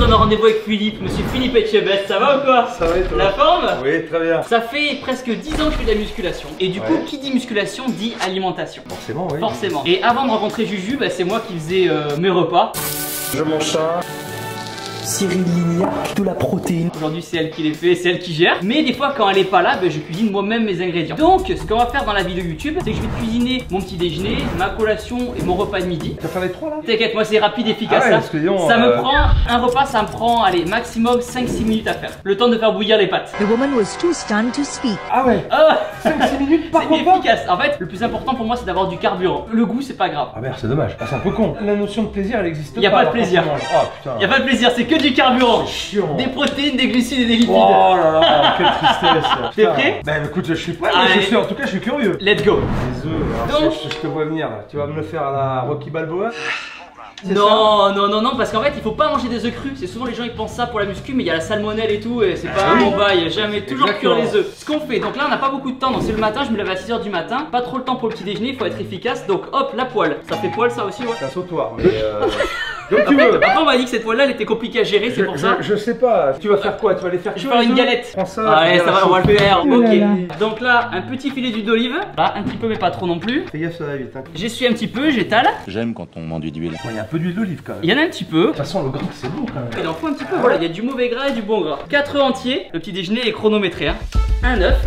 on a rendez-vous avec Philippe, monsieur Philippe Etchebest, ça va ou quoi? Ça va et toi? La forme? Oui, très bien. Ça fait presque 10 ans que je fais de la musculation. Et du coup, qui dit musculation dit alimentation. Forcément, oui. Forcément. Et avant de rencontrer Juju, bah, c'est moi qui faisais mes repas. Je mange ça. Cyril Lignac, de la protéine. Aujourd'hui c'est elle qui les fait, c'est elle qui gère. Mais des fois quand elle est pas là, je cuisine moi-même mes ingrédients. Donc ce qu'on va faire dans la vidéo YouTube, c'est que je vais cuisiner mon petit déjeuner, ma collation et mon repas de midi. Tu vas faire les 3 là? T'inquiète, moi c'est rapide, efficace. Ah ouais, parce que, disons, ça me prend, un repas ça me prend, allez, maximum 5-6 minutes à faire. Le temps de faire bouillir les pâtes. The woman was too stunned to speak. Ah ouais. Ah, 5-6 minutes par c'est repas. efficace. En fait, le plus important pour moi c'est d'avoir du carburant. Le goût c'est pas grave. Ah merde, c'est dommage. Ah, c'est un peu con. La notion de plaisir elle existe pas. Y a pas de plaisir. Oh putain. Y a pas de plaisir, c'est que du carburant. Chiant. Des protéines, des glucides et des lipides. Oh là là, quelle tristesse. T'es prêt? Bah écoute, je suis prêt, Allez. mais je suis, en tout cas je suis curieux. Let's go. Les œufs, alors, Donc- je te vois venir là. Tu vas me le faire à la Rocky Balboa? C'est Non, parce qu'en fait il faut pas manger des œufs crus. C'est souvent les gens ils pensent ça pour la muscu, mais il y a la salmonelle et tout, et c'est pas un oui. bon bail. Jamais, toujours Exactement. cuire les œufs. Ce qu'on fait, donc là on n'a pas beaucoup de temps, donc c'est le matin, je me lève à 6 h du matin, pas trop le temps pour le petit déjeuner, il faut être efficace. Donc hop, la poêle. Ça fait poêle ça aussi, ouais. C'est un sautoir, mais comme tu Après, veux. après, on m'a dit que cette poêle là elle était compliquée à gérer, c'est pour ça. Je sais pas. Tu vas faire quoi? Tu vas les faire Je vais cuire, faire les une œufs? galette. Prends ça. Allez, viens ça la va, on va le chauffer. faire. Oh là Ok. là. Donc là, un petit filet d'huile d'olive. Là, un petit peu, mais pas trop non plus. Fais gaffe, ça va vite. Hein. J'essuie un petit peu, j'étale. J'aime quand on m'enduit d'huile. Bon, il y a un peu d'huile d'olive quand même. Il y en a un petit peu. De toute façon, le gras c'est bon quand même. Il en faut un petit peu, voilà, il y a du mauvais gras et du bon gras. 4 œufs entiers, le petit déjeuner est chronométré. Hein. Un œuf,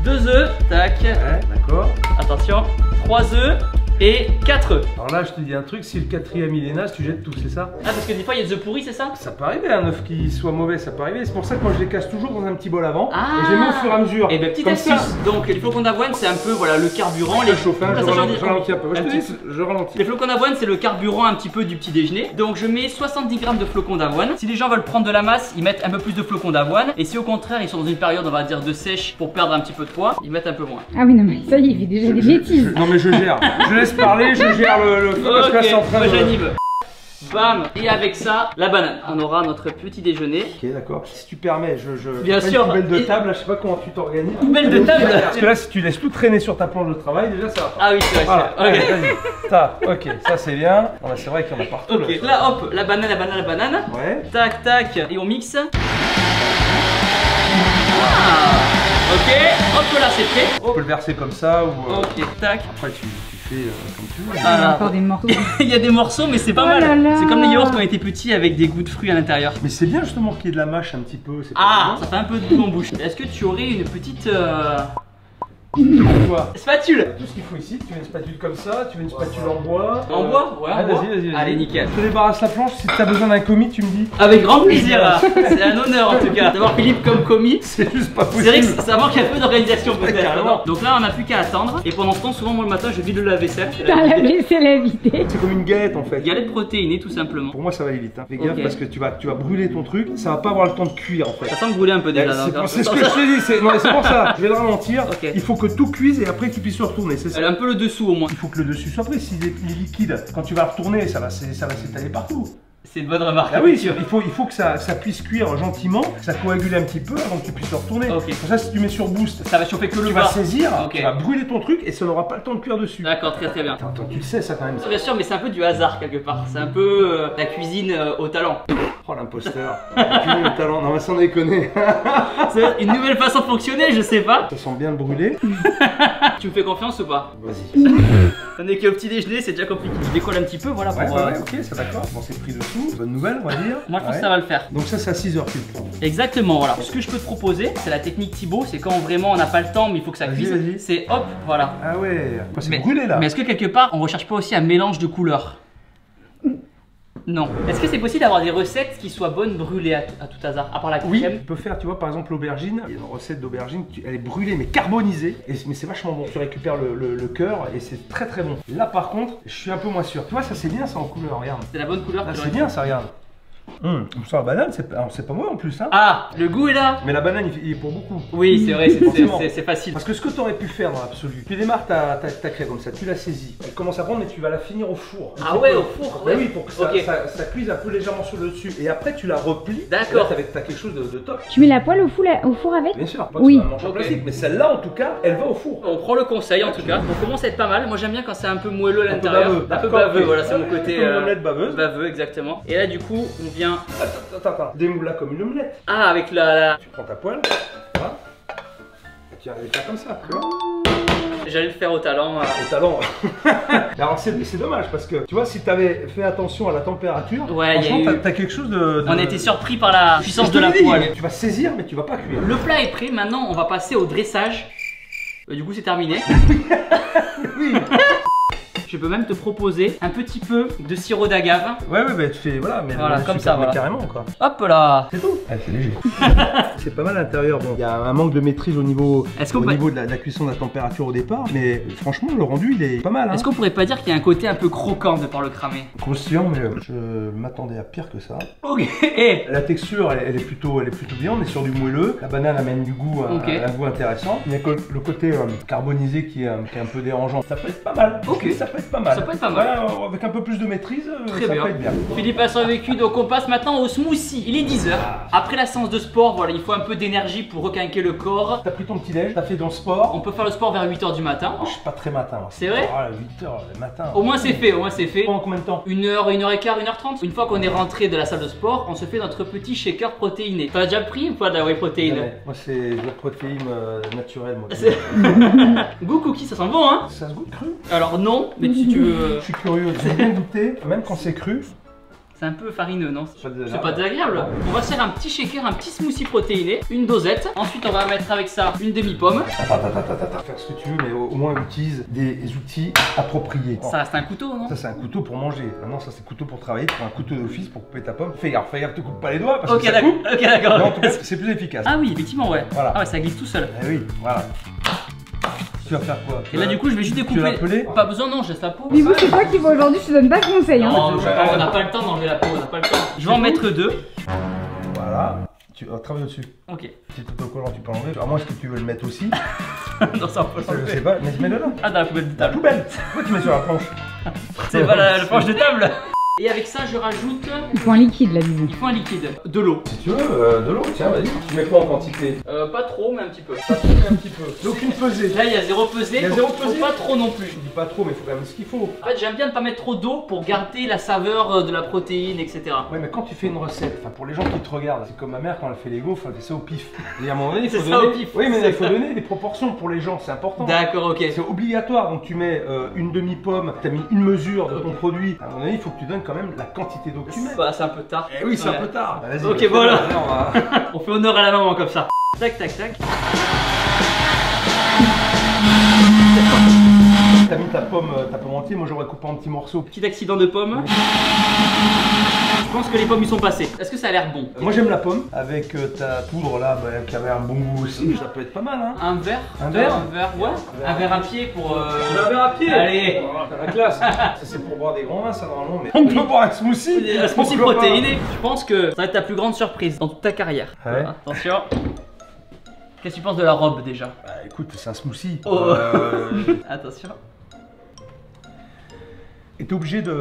2 œufs, tac, Ouais, d'accord. attention, 3 œufs et 4 œufs. Alors là, je te dis un truc, si le quatrième il est naze, tu jettes tout, c'est ça? Ah, parce que des fois il y a des œufs pourris, c'est ça? Ça peut arriver, un œuf qui soit mauvais, ça peut arriver. C'est pour ça que moi je les casse toujours dans un petit bol avant. Ah. Et je les mets au fur et à mesure. Et ben, petite Comme astuce. ça. Donc, les flocons d'avoine, c'est un peu voilà, le carburant. Je chauffe, hein, Ah, je ça, ralentis j'en dis- un peu. Moi, je un te petit dis, je ralentis. Les flocons d'avoine, c'est le carburant un petit peu du petit déjeuner. Donc, je mets 70 grammes de flocons d'avoine. Si les gens veulent prendre de la masse, ils mettent un peu plus de flocons d'avoine. Et si au contraire, ils sont dans une période, on va dire, de sèche pour perdre un petit peu de poids, ils mettent un peu moins. Ah oui, non, mais ça y est, il fait déjà des bêtises. Non mais je gère. Je laisse parler, je gère le feu parce que là c'est en train moi de... j'anime. Bam. Et avec ça, la banane. On aura notre petit déjeuner. Ok, d'accord. Si tu permets, je Bien fais sûr. une poubelle de Et- table, là, je sais pas comment tu t'organises. Poubelle de table. Parce que là, si tu laisses tout traîner sur ta planche de travail, déjà ça va pas. Ah oui, c'est vrai. Voilà, c'est vrai. allez, Ok. vas-y. Ça, ok, ça c'est bien. Bon, bah, c'est vrai qu'il y en a partout. Ok, là hop, la banane. Ouais. Tac, tac, et on mixe. Ah, ok, hop là c'est prêt. Tu peux le verser comme ça ou... Ok, tac. Après tu fais comme tu veux. Il y a Ah, encore des morceaux. il y a des morceaux, mais c'est pas Oh mal. là là. C'est comme les yaourts quand on était petits avec des goûts de fruits à l'intérieur. Mais c'est bien justement qu'il y ait de la mâche un petit peu. c'est pas Ah, mal. ça fait un peu de goût en bouche. Est-ce que tu aurais une petite Quoi? spatule? Tout ce qu'il faut ici, tu veux une spatule comme ça, tu veux une spatule en bois. En bois? Ouais, en Ah, bois. vas-y. Allez, nickel. Je te débarrasse la planche, si tu as besoin d'un commis, tu me dis. Avec grand plaisir. C'est un honneur en tout cas d'avoir Philippe comme commis. C'est juste pas C'est vrai possible. que ça manque un peu d'organisation peut-être. carrément. Donc là on n'a plus qu'à attendre. Et pendant ce temps, souvent moi le matin je vide le lave-vaisselle. T'as la vaisselle à vider. C'est comme une galette en fait. Galette protéinée tout simplement. Pour moi ça va aller vite, hein. Fais gaffe Ok. parce que tu vas brûler ton truc, ça va pas avoir le temps de cuire en fait. Ça semble brûler un peu déjà. C'est donc, c'est ce que je te dis, c'est pour ça, je vais le ralentir, Ok. il faut que tout cuise et après que tu puisses le retourner, c'est ça. Elle a un peu le dessous au moins. Il faut que le dessus soit pris, s'il est liquide, quand tu vas retourner, ça va s'étaler partout. C'est une bonne remarque. Ah oui, il faut que ça puisse cuire gentiment, que ça coagule un petit peu avant que tu puisses le retourner. Ok. Pour ça, si tu mets sur boost, Ça va chauffer que le tu vas bas. saisir, Ok. tu vas brûler ton truc et ça n'aura pas le temps de cuire dessus. D'accord, très très bien. Attends, tu le sais ça quand même. Bien sûr, mais c'est un peu du hasard quelque part. C'est un peu la cuisine au talent. Oh l'imposteur. Cuisine au talent, non mais sans déconner. C'est une nouvelle façon de fonctionner, je sais pas. Ça sent bien le brûler. Tu me fais confiance ou pas? Vas-y. On est qu'au petit déjeuner, c'est déjà compliqué. Je décolle un petit peu, voilà pour. Ouais, ok, c'est d'accord. Bon, c'est pris dessous. Bonne nouvelle, on va dire. Moi je pense Ouais. que ça va le faire. Donc ça, c'est à 6 h que tu le prends. Exactement, voilà. Ce que je peux te proposer, c'est la technique Thibaut. C'est quand vraiment on n'a pas le temps, mais il faut que ça Vas-y, cuise. vas-y. C'est hop, voilà. Ah ouais. Quoi, c'est Mais- brûlé là. Mais est-ce que quelque part, on recherche pas aussi un mélange de couleurs? Non. Est-ce que c'est possible d'avoir des recettes qui soient bonnes brûlées à tout hasard, à part la Oui, crème? tu peux faire, tu vois, par exemple l'aubergine. Il y a une recette d'aubergine, elle est brûlée mais carbonisée. Mais c'est vachement bon. Tu récupères le cœur et c'est très très bon. Là par contre, je suis un peu moins sûr. Tu vois, ça c'est bien ça en couleur, regarde. C'est la bonne couleur Là que c'est j'aurais bien ça, regarde. Ça, la banane, c'est pas moi en plus, hein. Ah, le goût est là. Mais la banane, il est pour beaucoup. Oui, c'est vrai, Forcément. c'est facile. Parce que ce que tu aurais pu faire dans l'absolu, tu démarres ta crème comme ça, tu la saisis, elle commence à prendre mais tu vas la finir au four. Ah ouais, au four, Bah ouais. oui, pour que Ok. ça cuise un peu légèrement sur le dessus. Et après tu la replies. D'accord. Là t'as quelque chose de top. Tu mets la poêle au four avec? Bien sûr, pas Oui. que ça va manger en Ok. plastique, mais celle-là en tout cas, elle va au four. On prend le conseil en tout cas. On commence à être pas mal. Moi j'aime bien quand c'est un peu moelleux à Un peu l'intérieur. baveux. Un peu D'accord, baveux, ok. voilà, c'est Ouais, mon côté comme une omelette baveuse. baveux, exactement. Et là du coup, on bien. Attends. Démoule-la comme une omelette. Ah, avec la... Tu prends ta poêle. Voilà. Et tu vas les faire comme ça, tu vois. J'allais le faire au talent. Au talent. Alors c'est dommage parce que tu vois, si t'avais fait attention à la température, Ouais, franchement, t'as quelque chose de. On a été surpris par la puissance Je de te la l'ai dit, poêle. Tu vas saisir, mais tu vas pas cuire. Le plat est prêt, maintenant on va passer au dressage. Du coup c'est terminé. Oui. Je peux même te proposer un petit peu de sirop d'agave. Ouais, bah tu fais. Voilà, mais Voilà, tu comme fais ça, voilà. carrément quoi. Hop là. C'est tout. Ah, c'est léger. C'est pas mal à l'intérieur. Bon, il y a un manque de maîtrise au niveau, niveau de la cuisson de la température au départ, mais franchement, le rendu il est pas mal. Hein. Est-ce qu'on pourrait pas dire qu'il y a un côté un peu croquant de par le cramé? Croustillant, mais je m'attendais à pire que ça. Ok. La texture, elle est plutôt bien. On est sur du moelleux. La banane amène du goût, un goût intéressant. Il y a le côté carbonisé qui est un peu dérangeant. Ça peut être pas mal. Ok. Ça peut être pas mal. Ça peut être pas mal. Ouais, avec un peu plus de maîtrise, Très ça bien. peut être bien. Philippe a survécu, donc on passe maintenant au smoothie. Il est 10h. Après la séance de sport, voilà, il faut un peu d'énergie pour requinquer le corps. T'as pris ton petit déj, t'as fait ton sport. On peut faire le sport vers 8h du matin. Je suis pas très matin. C'est vrai? 8h le matin. Au moins c'est fait, au moins c'est fait. Pendant combien de temps? 1h, 1h15, 1h30. Une fois qu'on est rentré de la salle de sport, on se fait notre petit shaker protéiné. T'as déjà pris ou pas de la whey protéine? Moi c'est de la protéine naturelle. Moi. Goût cookie, ça sent bon hein? Ça se goûte cru? Alors non, mais si tu veux... Je suis curieux, j'ai bien goûté, même quand c'est cru. C'est un peu farineux, non? C'est C'est pas désagréable. On va se faire un petit shaker, un petit smoothie protéiné, une dosette. Ensuite, on va mettre avec ça une demi-pomme. Attends, faire ce que tu veux, mais au moins utilise des outils appropriés. Ça reste un couteau, non? Ça, c'est un couteau pour manger. Maintenant, ça, c'est couteau pour travailler. Tu prends un couteau d'office pour couper ta pomme. Fais gaffe, te coupe pas les doigts parce Ok, que ça d'accord. coupe. Ok, d'accord. Mais en tout cas, c'est plus efficace. Ah oui, effectivement, ouais. Voilà. Ah ouais, ça glisse tout seul. Eh oui, voilà. Tu vas faire quoi? Et là, du coup, je vais juste Tu vas découper. l'appeler? Pas besoin, non, je laisse la peau. Du coup, c'est toi qui vas aujourd'hui, je te donne pas de conseils. Hein. Non, on n'a pas le temps d'enlever la peau, on n'a pas le temps. Je vais en mettre deux. Voilà. Tu travailles dessus. Ok. Si tout autocollant, tu peux l'enlever. À moins que tu veux le mettre aussi. Non, ça on peut Ça, je l'enlever. sais pas, mais mets-le là. Ah, dans la poubelle de La table. poubelle. Pourquoi tu mets sur la planche? C'est pas la planche de table. Et avec ça, je rajoute. Il faut un liquide là, disons. Il faut un liquide. De l'eau. Si tu veux, de l'eau, tiens, vas-y. Tu mets quoi en quantité? Pas trop, mais un petit peu. Un petit peu. Donc une pesée. Là, il y a zéro pesée. Il y a zéro Faut pesée. pas trop non plus. Je dis pas trop, mais il faut quand même ce qu'il faut. En fait, j'aime bien ne pas mettre trop d'eau pour garder la saveur de la protéine, etc. Ouais, mais quand tu fais une recette, enfin pour les gens qui te regardent, c'est comme ma mère quand elle fait les gaufres, elle fait ça au pif. Et à un moment donné, il faut C'est ça, donner. au pif. Oui, mais il faut donner des proportions pour les gens, c'est important. D'accord, ok. C'est obligatoire, donc tu mets une demi-pomme, tu as mis une mesure de ton produit. À un moment donné, il faut que tu donnes quand même la quantité d'eau que tu mets. Bah, c'est un peu tard. Eh oui, c'est Ouais. un peu tard. Vas-y, Ok, fais-le, voilà. allez, on va- On fait honneur à la maman comme ça. Tac, tac, tac. T'as mis ta pomme entière, moi j'aurais coupé en petits morceaux. Petit accident de pomme. Je pense que les pommes y sont passées. Est-ce que ça a l'air bon? Moi j'aime la pomme, avec ta poudre là, qui avait un bon goût aussi, ça peut être pas mal hein. Un verre? Un verre? Un verre, ouais. Un verre à pied pour. Un verre à pied. Allez. T'as la classe. Ça c'est pour boire des grands vins ça normalement, mais on peut boire un smoothie. Un smoothie Pourquoi pas? protéiné. Je pense que ça va être ta plus grande surprise dans toute ta carrière. Ouais. Voilà, attention. Qu'est-ce que tu penses de la robe déjà? Bah écoute, c'est un smoothie. Oh. Attention. Et t'es obligé de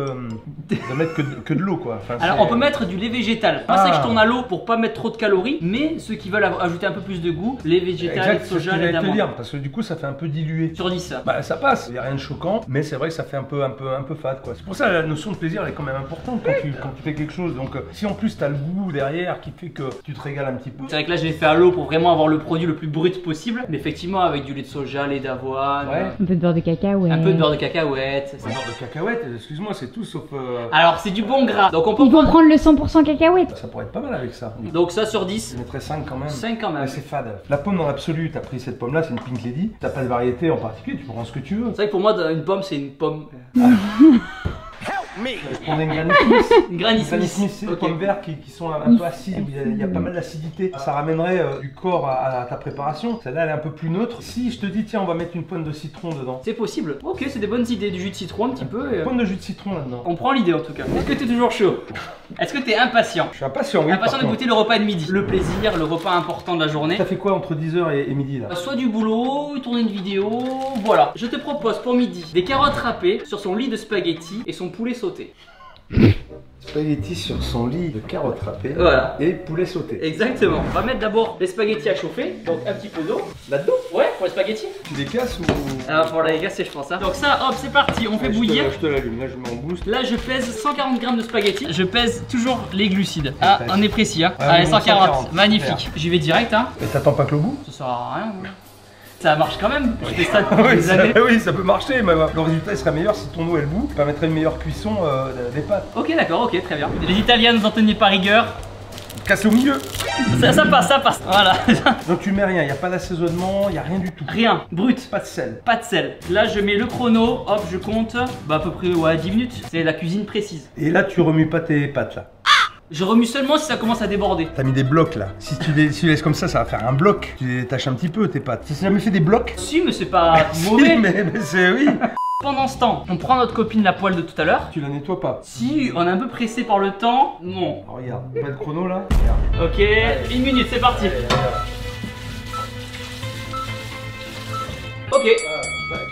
mettre que de l'eau quoi. Enfin, Alors c'est- on peut mettre du lait végétal. Moi c'est que je Ah. tourne à l'eau pour pas mettre trop de calories, mais ceux qui veulent ajouter un peu plus de goût, lait végétal, lait de Exact, c'est ce que soja, lait j'allais te d'amande. dire, parce que du coup ça fait un peu dilué. Sur 10. Bah ça passe, il n'y a rien de choquant, mais c'est vrai que ça fait un peu fade quoi. C'est pour ça la notion de plaisir elle est quand même importante quand tu fais quelque chose. Donc si en plus t'as le goût derrière qui fait que tu te régales un petit peu. C'est vrai que là je l'ai fait à l'eau pour vraiment avoir le produit le plus brut possible, mais effectivement avec du lait de soja, lait d'avoine, Ouais. Un peu de beurre de cacahuète. un peu de beurre de cacahuète. C'est beurre de cacahuète, excuse-moi, c'est tout sauf. Alors c'est du bon gras, donc on peut Ils vont prendre. prendre le 100% cacahuète. Ça pourrait être pas mal avec ça. Donc ça sur 10, Je mettrais 5 quand même. 5 quand même. Ouais, c'est fade. La pomme dans l'absolu, t'as pris cette pomme là, c'est une Pink Lady. T'as pas de variété en particulier, tu peux prendre ce que tu veux. C'est vrai que pour moi une pomme c'est une pomme. Je prendrais une Granny Smith. Une Granny Granny Smith. Smith, c'est des Ok. pommes vertes qui sont un peu acides, il y a pas mal d'acidité. Ça ramènerait du corps à ta préparation. Celle-là, elle est un peu plus neutre. Si je te dis, tiens, on va mettre une pointe de citron dedans. C'est possible. Ok, c'est des bonnes idées, du jus de citron un petit peu. Une pointe de jus de citron là-dedans. On prend l'idée en tout cas. Est-ce que t'es toujours chaud? Est-ce que t'es impatient? Je suis impatient, oui. Impatient par de contre. goûter le repas de midi. Le plaisir, le repas important de la journée. T'as fait quoi entre 10h et midi là? Soit du boulot, tourner une vidéo, voilà. Je te propose pour midi des carottes râpées sur son lit de spaghettis et son poulet sauté. Spaghetti sur son lit de carottes râpées. Voilà. Et poulet sauté. Exactement. On va mettre d'abord les spaghettis à chauffer. Donc un petit peu d'eau. Là-dedans? Ouais, pour les spaghettis. Tu les casses ou... Alors pour les gasser, je pense. Hein. Donc ça, hop, c'est parti. On fait Ouais, bouillir. Je te l'allume. Là, je mets en boost. Là, je pèse 140 grammes de spaghettis. Je pèse toujours les glucides. Ah, on est précis. Hein. Ouais, Allez, bon, 140. 140. Magnifique. Super. J'y vais direct. Hein. Et t'attends pas que le goût? Ça sert à rien. Ça marche quand même. Je fais ça depuis des années. Oui, ça peut marcher, mais le résultat il sera meilleur si ton eau elle bout. Ça permettrait une meilleure cuisson des pâtes. Ok, d'accord, ok, très bien. Les Italiens nous en tenaient par rigueur. Casse au milieu. Ça passe, ça passe. Voilà. Donc tu mets rien, il n'y a pas d'assaisonnement, il n'y a rien du tout. Rien, brut. Pas de sel. Pas de sel. Là, je mets le chrono. Hop, je compte. Bah, à peu près, ouais, 10 minutes. C'est la cuisine précise. Et là tu remues pas tes pâtes là. Je remue seulement si ça commence à déborder. T'as mis des blocs là. Si tu les laisses comme ça va faire un bloc. Tu les tâches un petit peu tes pâtes. Tu n'as jamais fait des blocs? Si, mais c'est pas Si, mauvais. mais c'est oui. Pendant ce temps, on prend notre copine la poêle de tout à l'heure. Tu la nettoies pas. Si, on est un peu pressé par le temps. Non. Alors, regarde, pas de chrono là. Regarde. Ok, 1 minute, c'est parti. Ok.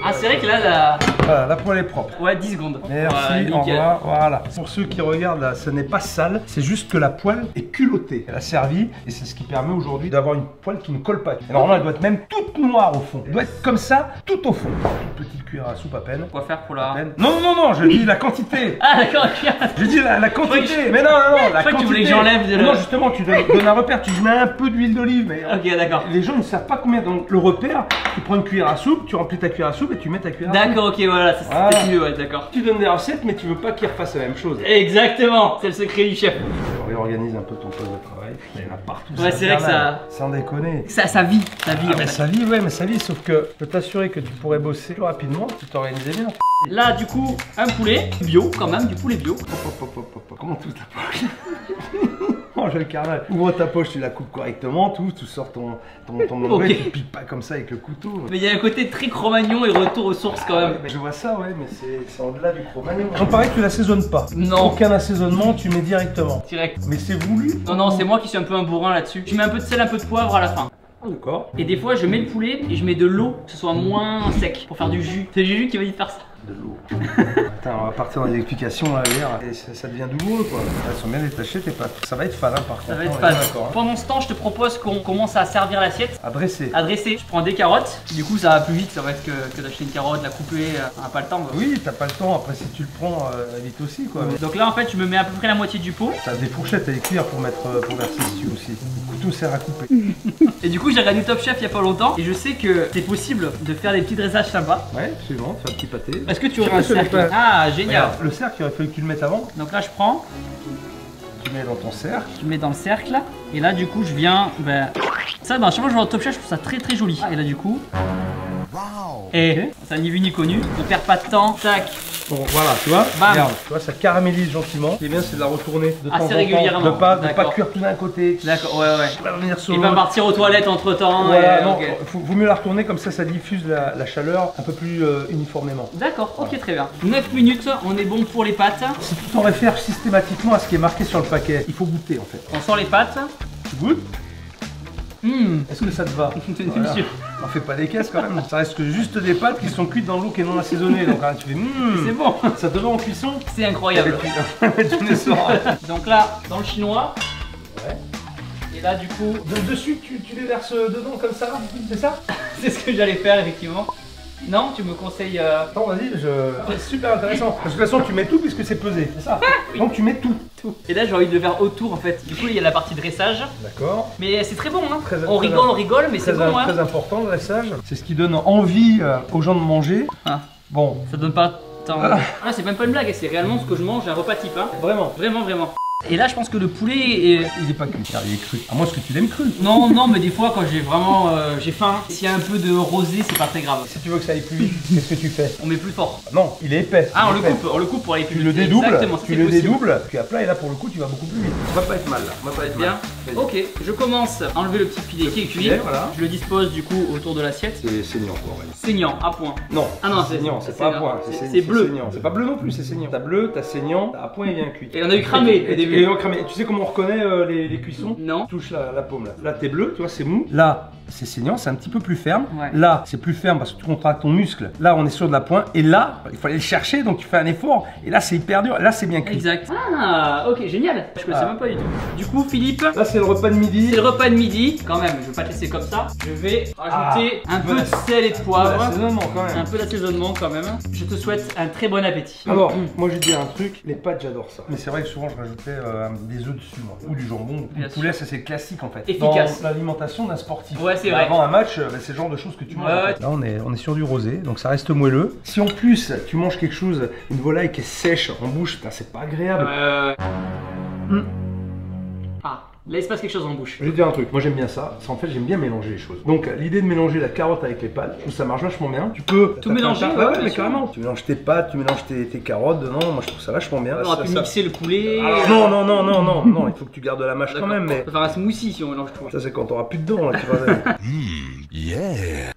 Ah, c'est vrai que là, Voilà, la poêle est propre. ouais, 10 secondes. Merci, Ouais, au nickel. revoir, voilà. Pour ceux qui regardent là, ce n'est pas sale, c'est juste que la poêle est culottée. Elle a servi et c'est ce qui permet aujourd'hui d'avoir une poêle qui ne colle pas. Et normalement, elle doit être même toute noire au fond. Elle doit être comme ça, tout au fond. Une petite cuillère à soupe à peine. Quoi faire pour À la... peine. Non, non, non, je dis la quantité. Ah, d'accord, ok. Je dis la quantité. Je Mais non, non, non, la crois que tu quantité. voulais que j'enlève de Non, la- justement, tu donnes un repère. Tu mets un peu d'huile d'olive. Mais Ok, d'accord. les gens ne savent pas combien. Donc, le repère, tu prends une cuillère à soupe, tu remplis ta cuillère à soupe et tu mets ta cuillère à soupe. D'accord, ok, voilà, c'est Voilà. mieux, ouais, d'accord. Tu donnes des recettes, mais tu veux pas qu'ils refassent la même chose. Exactement, c'est le secret du chef. Réorganise un peu ton poste de travail. Il y en a partout. Ouais, c'est vrai que infernal. Sans déconner. Ça vit, ça vit. Ah, en mais fait. ça vit, ouais, mais ça vit, sauf que je peux t'assurer que tu pourrais bosser plus rapidement si tu t'organisais bien. Là, du coup, un poulet bio, quand même, du poulet bio. Comment tout ta poche? Oh, j'ai le carnal. Ouvre ta poche, tu la coupes correctement, tu sors ton onglet, Ok. tu piques pas comme ça avec le couteau. Mais il y a un côté très Cro-Magnon et retour aux sources quand même. Mais je vois ça, ouais, mais c'est au-delà du Cro-Magnon. Donc pareil, tu l'assaisonnes pas. Non. Aucun assaisonnement, tu mets directement. Direct. Mais c'est voulu. Non, non, c'est moi qui suis un peu un bourrin là-dessus. Je mets un peu de sel, un peu de poivre à la fin. Ah, d'accord. Et des fois, je mets le poulet et je mets de l'eau, que ce soit moins sec, pour faire du jus. C'est Juju qui m'a dit de faire ça. De l'eau. Attends, on va partir dans les explications là, hier. Et ça devient douloureux quoi. Elles sont bien détachées tes pâtes. Ça va être fade hein, par contre. Ça va être On est fade. d'accord, hein. Pendant ce temps, je te propose qu'on commence à servir l'assiette. À dresser. À dresser, je prends des carottes. Du coup, ça va plus vite, ça va être que d'acheter une carotte, la couper. On n'a pas le temps. Bah. Oui, t'as pas le temps. Après, si tu le prends, vite aussi quoi. Donc là, en fait, je me mets à peu près la moitié du pot. T'as des fourchettes et des cuillères pour mettre, pour verser si tu veux aussi. Le couteau sert à couper. Et du coup, j'ai regardé Top Chef il y a pas longtemps. Et je sais que c'est possible de faire des petits dressages sympas. Ouais, absolument. Faire un petit pâté. Est-ce que tu aurais un Je sais cercle? pas. Ah, génial. Regarde, le cercle, il aurait fallu que tu le mettes avant. Donc là, je prends, Tu mets dans ton cercle. je le mets dans le cercle. Et là, du coup, je viens. Ben, ça, dans chaque fois que je vois Top Chef, je trouve ça très très joli. Et là, du coup. Et ça ni vu ni connu. On perd pas de temps. Tac. Bon, voilà, tu vois. Bam. Regarde, tu vois, ça caramélise gentiment. Ce qui est bien, c'est de la retourner de temps Assez en temps. régulièrement. De pas D'accord. cuire tout d'un côté. D'accord, ouais, ouais. Tu vas revenir sur Il va l'autre. partir aux toilettes entre temps. Voilà, non, vaut mieux la retourner comme ça diffuse la chaleur un peu plus uniformément. D'accord, ok, très bien. 9 minutes, on est bon pour les pâtes. Si tu t'en réfères systématiquement à ce qui est marqué sur le paquet, il faut goûter en fait. On sort les pâtes. Tu goûtes? Est-ce que ça te va? Voilà. Sûr. On fait pas des caisses quand même. Ça reste que juste des pâtes qui sont cuites dans l'eau qui est non assaisonnée. Donc hein, tu fais C'est bon. Ça te va en cuisson? C'est incroyable. Tu ne sauras. Donc là, dans le chinois. Ouais. Et là, du coup, Dessus, tu les verses dedans comme ça? C'est ça? c'est ce que j'allais faire effectivement. Non, tu me conseilles. Attends, vas-y, c'est super intéressant. Parce que de toute façon, tu mets tout puisque c'est pesé, c'est ça? Donc tu mets tout. Tout. Et là, j'ai envie de le faire autour en fait. Du coup, il y a la partie dressage. D'accord. Mais c'est très bon, hein. Très- On rigole, mais c'est Très, bon, hein. très important le dressage. C'est ce qui donne envie aux gens de manger. Ah, Bon, ça donne pas tant. Ah, c'est même pas une blague, c'est réellement ce que je mange, un repas type, hein. vraiment. Vraiment, vraiment. Et là, je pense que le poulet est. Il est pas cuit, car il est cru. À moins que tu l'aimes cru. Non, non, mais des fois, quand j'ai vraiment j'ai faim, s'il y a un peu de rosé, c'est pas très grave. Si tu veux que ça aille plus vite, qu'est-ce que tu fais? On met plus fort. Non, il est épais. Ah, Il est épais. on le coupe pour aller plus Tu vite. le dédoubles, Exactement, ça, tu c'est le possible. dédoubles, puis à plat et là pour le coup tu vas beaucoup plus vite. Ça va pas être mal là, on va pas être Bien. mal. Ok, je commence à enlever le petit filet qui est cuit. filet, voilà. Je le dispose du coup autour de l'assiette. C'est saignant quoi, ouais. Saignant, à point. Non, Ah non, c'est- saignant, c'est c'est pas à saignant. point, C'est c'est bleu. saignant. C'est pas bleu non plus, c'est saignant. T'as bleu, t'as saignant, t'as à point et bien cuit. Et on a eu cramé au tu début. vu. Et cramé. Tu sais comment on reconnaît les cuissons? Non. Touche la paume là. Là t'es bleu, tu vois, c'est mou. Là c'est saignant, c'est un petit peu plus ferme. Ouais. Là c'est plus ferme parce que tu contractes ton muscle. Là on est sur de la pointe. Et là il faut aller le chercher, donc tu fais un effort. Et là c'est hyper dur. Là c'est bien cuit. Exact. Ah, ok, génial. Je connaissais même pas du tout. Du coup, Philippe, Là c'est le repas de midi. c'est le repas de midi. Quand même, je vais pas te laisser comme ça. Je vais rajouter un peu de sel et de poivre. L'assaisonnement quand même. Un peu d'assaisonnement quand même. Je te souhaite un très bon appétit. Alors, moi je vais te dire un truc, les pâtes j'adore ça. Mais c'est vrai que souvent je rajoutais des œufs dessus, moi. Ou du jambon, ou Bien du poulet, ça c'est classique en fait. Efficace. Dans l'alimentation d'un sportif. Ouais, c'est vrai. Avant un match, c'est le genre de choses que tu manges. Ouais, en ouais. fait. Là on est sur du rosé, donc ça reste moelleux. Si en plus tu manges quelque chose, une volaille qui est sèche en bouche, putain, c'est pas agréable. Ah, là il se passe quelque chose en bouche. Je vais te dire un truc, moi j'aime bien ça, en fait j'aime bien mélanger les choses. Donc l'idée de mélanger la carotte avec les pâtes, je trouve ça marche vachement bien. Tu peux Tout mélanger, ouais, ouais, mais bien sûr. carrément. Tu mélanges tes pâtes, tu mélanges tes carottes dedans, moi je trouve ça vachement bien. On aurait pu mixer le poulet. Alors, non, il faut que tu gardes de la mâche quand D'accord. même, mais On peut faire un smoothie si on mélange tout. ça c'est quand t'auras plus de dents là, tu vas.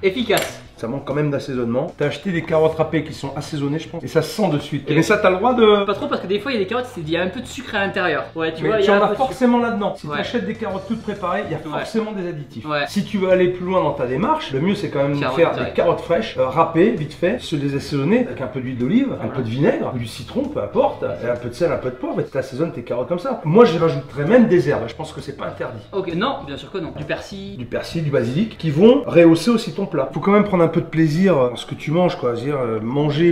Efficace. Ça manque quand même d'assaisonnement. T'as acheté des carottes râpées qui sont assaisonnées, je pense, et ça se sent de suite. Mais ça, t'as le droit de. Pas trop parce que des fois il y a des carottes, il y a un peu de sucre à l'intérieur. Ouais, tu Mais vois, il y tu a en un as peu de sucre. forcément là-dedans. Si Ouais. t'achètes des carottes toutes préparées, il y a forcément des additifs. Ouais. Si tu veux aller plus loin dans ta démarche, le mieux c'est quand même de Carottes faire direct. des carottes fraîches, râpées, vite fait, se les assaisonner avec un peu d'huile d'olive, un peu de vinaigre, ou du citron, peu importe, et un peu de sel, un peu de poivre, et tu assaisonnes tes carottes comme ça. Moi, j'y rajouterais même des herbes. Je pense que c'est pas interdit. Ok, non, bien sûr que non. Du persil. Du persil, du basilic, qui vont rehausser aussi ton plat. Faut quand même prendre un peu de plaisir dans ce que tu manges, quoi. C'est-à-dire manger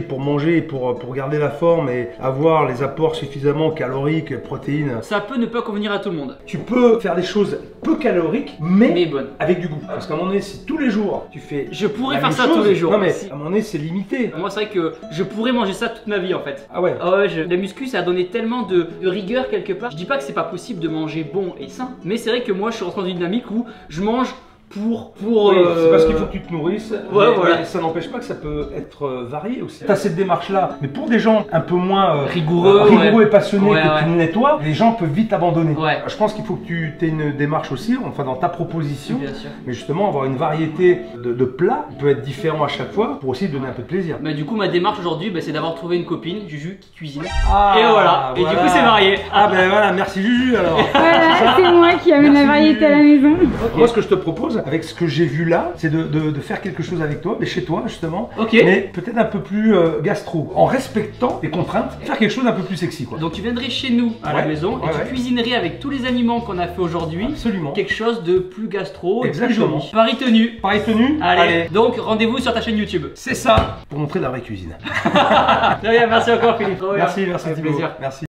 et pour garder la forme et avoir les apports suffisamment caloriques, protéines. Ça peut ne pas convenir à tout le monde. Tu peux faire des choses peu caloriques, mais bonne. avec du goût. Parce qu'à un moment donné, si tous les jours tu fais. Je pourrais la faire même ça chose, tous les jours. Non, mais Si. à un moment donné, c'est limité. Moi, c'est vrai que je pourrais manger ça toute ma vie en fait. Ah ouais. Ah ouais, la muscu ça a donné tellement de rigueur quelque part. Je dis pas que c'est pas possible de manger bon et sain, mais c'est vrai que moi je suis rentré dans une dynamique où je mange pour Oui, c'est parce qu'il faut que tu te nourrisses. Ouais, mais, voilà. mais ça n'empêche pas que ça peut être varié aussi. Tu as cette démarche-là, mais pour des gens un peu moins Rigoureux, rigoureux et passionnés Ouais, que tu ne l'es toi, les gens peuvent vite abandonner. Ouais. Je pense qu'il faut que tu aies une démarche aussi, enfin dans ta proposition. Bien sûr. Mais justement, avoir une variété de plats qui peut être différent à chaque fois pour aussi donner un peu de plaisir. Mais du coup, ma démarche aujourd'hui, c'est d'avoir trouvé une copine, Juju, qui cuisine. Ah, Et voilà. Et du coup, c'est varié. Ah ben voilà, merci Juju alors. Voilà, c'est moi qui amène la Merci. variété à la maison. Moi, ce que je te propose, avec ce que j'ai vu là, c'est de faire quelque chose avec toi, mais chez toi justement, Ok. mais peut-être un peu plus gastro, en respectant les contraintes, faire quelque chose d'un peu plus sexy quoi. Donc tu viendrais chez nous à la Ouais, maison et ouais, tu ouais. cuisinerais avec tous les aliments qu'on a fait aujourd'hui. Absolument. Quelque chose de plus gastro et plus Exactement. joli. Paris tenu. Pareil tenue. Allez. Donc rendez-vous sur ta chaîne YouTube. C'est ça pour montrer la vraie cuisine. Très bien, merci encore Philippe. Trop bien. Merci, Avec Thibaut. plaisir. Merci.